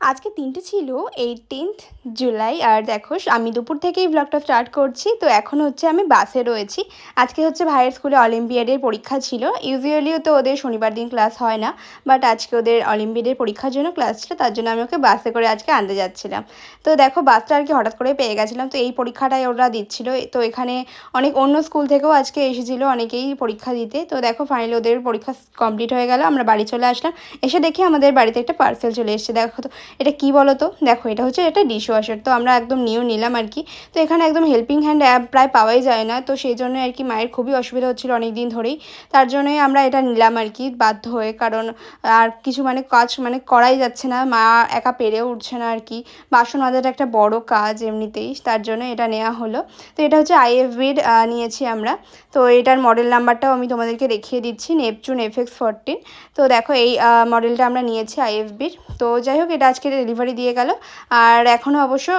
আজকে দিনটা ছিল 18th জুলাই। আর দেখো আমি দুপুর থেকেই ব্লগটা স্টার্ট করছি। তো এখন হচ্ছে আমি বাসে রয়েছি। আজকে হচ্ছে ভাইয়ের স্কুলে অলিম্পিয়াডের পরীক্ষা ছিল। ইউজুয়ালিও তো ওদের শনিবার দিন ক্লাস হয় না, বাট আজকে ওদের অলিম্পিয়াডের পরীক্ষার জন্য ক্লাস ছিল, তার জন্য আমি ওকে বাসে করে আজকে আনতে যাচ্ছিলাম। তো দেখো বাসটা আর কি হঠাৎ করে পেয়ে গেছিলাম। তো এই পরীক্ষাটাই ওরা দিচ্ছিল। তো এখানে অনেক অন্য স্কুল থেকেও আজকে এসেছিলো অনেকেই পরীক্ষা দিতে। তো দেখো ফাইনালি ওদের পরীক্ষা কমপ্লিট হয়ে গেল, আমরা বাড়ি চলে আসলাম। এসে দেখি আমাদের বাড়িতে একটা পার্সেল চলে এসেছে। দেখো তো এটা কি বলো তো, দেখো এটা হচ্ছে একটা ডিশওয়াশার। তো আমরা একদম নিউ নিলাম আর কি। তো এখানে একদম হেল্পিং হ্যান্ড প্রায় পাওয়াই যায় না, তো সেই জন্য আর কি মায়ের খুবই অসুবিধা হচ্ছিলো অনেক দিন ধরেই। তার জন্যই আমরা এটা নিলাম আর কি বাধ্য হয়ে, কারণ আর কিছু কাজ করাই যাচ্ছে না, মা একা পেরেও উঠছে না আর কি। বাসন মাজাটা একটা বড় কাজ এমনিতেই, তার জন্য এটা নেওয়া হলো। তো এটা হচ্ছে IFB'র নিয়েছি আমরা। তো এটার মডেল নাম্বারটাও আমি তোমাদেরকে দেখিয়ে দিচ্ছি, নেপচুন FX14। তো দেখো এই মডেলটা আমরা নিয়েছি IFB'র। তো যাই হোক এটা আজকে ডেলিভারি দিয়ে গেল, আর এখনও অবশ্য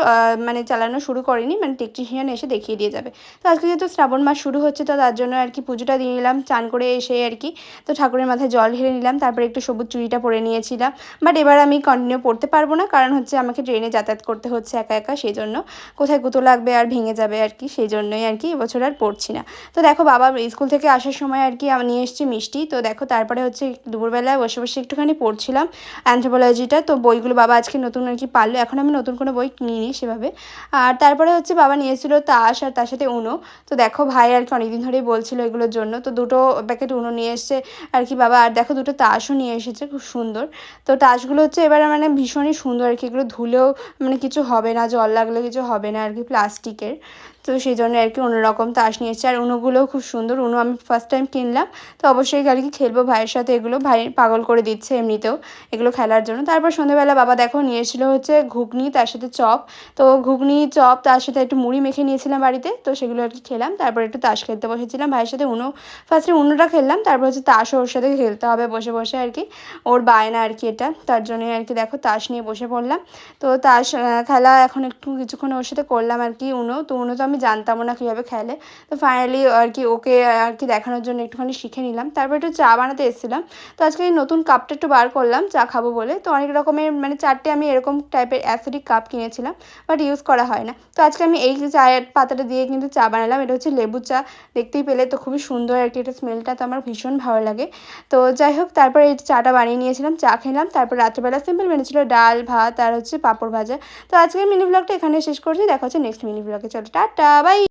চালানো শুরু করেনি, টেকনিশিয়ান এসে দেখিয়ে দিয়ে যাবে। তো আজকে যেহেতু শ্রাবণ মাস শুরু হচ্ছে, তো তার জন্য আর কি পুজোটা দিয়ে নিলাম চান করে এসে আর কি। তো ঠাকুরের মাথায় জল ঢেলে নিলাম, তারপরে একটু সবুজ চুড়িটা পরে নিয়েছিলাম। বাট এবার আমি কন্টিনিউ পড়তে পারবো না, কারণ হচ্ছে আমাকে ট্রেনে যাতায়াত করতে হচ্ছে একা একা, সেই জন্য কোথায় গুঁতো লাগবে আর ভেঙে যাবে আর কি, সেই জন্যই আর কি এবছর আর পড়ছি না। তো দেখো বাবা স্কুল থেকে আসার সময় আর কি নিয়ে এসেছি মিষ্টি। তো দেখো তারপরে হচ্ছে দুপুরবেলায় বসে বসে একটুখানি পড়ছিলাম অ্যানথ্রোপোলজিটা। তো বইগুলো বাবা আজকে নতুন আর কি পারলো, এখন আমি নতুন কোনো বই কিনিনি সেভাবে। আর তারপরে হচ্ছে বাবা নিয়েছিল তাস, আর তার সাথে উনো। তো দেখো ভাই আর কি অনেকদিন ধরেই বলছিল এগুলোর জন্য, তো দুটো প্যাকেট উনো নিয়ে এসছে আর কি বাবা। আর দেখো দুটো তাসও নিয়ে এসেছে, খুব সুন্দর। তো তাসগুলো হচ্ছে এবার ভীষণই সুন্দর আর কি, এগুলো ধুলেও কিছু হবে না, জল লাগলে কিছু হবে না আর কি, প্লাস্টিকের। তো সেই জন্য আর কি অন্যরকম তাস নিয়ে এসেছে। আর উনোগুলোও খুব সুন্দর, উনো আমি ফার্স্ট টাইম কিনলাম। তো অবশ্যই আর কি খেলবো ভাইয়ের সাথে, এগুলো ভাই পাগল করে দিচ্ছে এমনিতেও এগুলো খেলার জন্য। তারপর সন্ধ্যেবেলা বাবা দেখো নিয়ে এসেছিলো হচ্ছে ঘুগনি, তার সাথে চপ। তো ঘুগনি চপ তার সাথে একটু মুড়ি মেখে নিয়েছিলাম বাড়িতে, তো সেগুলো আর কি খেলাম। তারপর একটু তাস খেলতে বসেছিলাম ভাইয়ের সাথে। ফার্স্টে উনোটা খেললাম, তারপর হচ্ছে তাসও ওর সাথে খেলতে হবে বসে বসে আর কি, ওর বায়না আর কি এটা, তার জন্যই আর কি দেখো তাস নিয়ে বসে পড়লাম। তো তাস খেলা এখন একটু কিছুক্ষণ ওর সাথে করলাম আর কি। তো উনো তো আমি জানতামও না কীভাবে খেলে। তো ফাইনালি আর কি ওকে আর কি দেখানোর জন্য একটুখানি শিখে নিলাম। তারপর একটু চা বানাতে এসেছিলাম। তো আজকে এই নতুন কাপটা একটু বার করলাম চা খাবো বলে। তো অনেক রকমের চারটে আমি এরকম টাইপের অ্যাসিডিক কাপ কিনেছিলাম, বাট ইউজ করা হয় না। তো আজকে আমি এই চায়ের পাতাটা দিয়ে কিন্তু চা বানালাম। এটা হচ্ছে লেবু চা, দেখতেই পেলে তো খুবই সুন্দর আর কি, এটা স্মেলটা তো আমার ভীষণ ভালো লাগে। তো যাই হোক তারপরে এই চাটা বানিয়ে নিয়েছিলাম, চা খেলাম। তারপর রাত্রেবেলা সিম্পল ছিল ডাল ভাত আর হচ্ছে পাঁপড় ভাজা। তো আজকের মিনি ব্লগটা এখানে শেষ করছি, দেখা হচ্ছে নেক্সট মিনি ব্লগে। চলো টাটা বাই।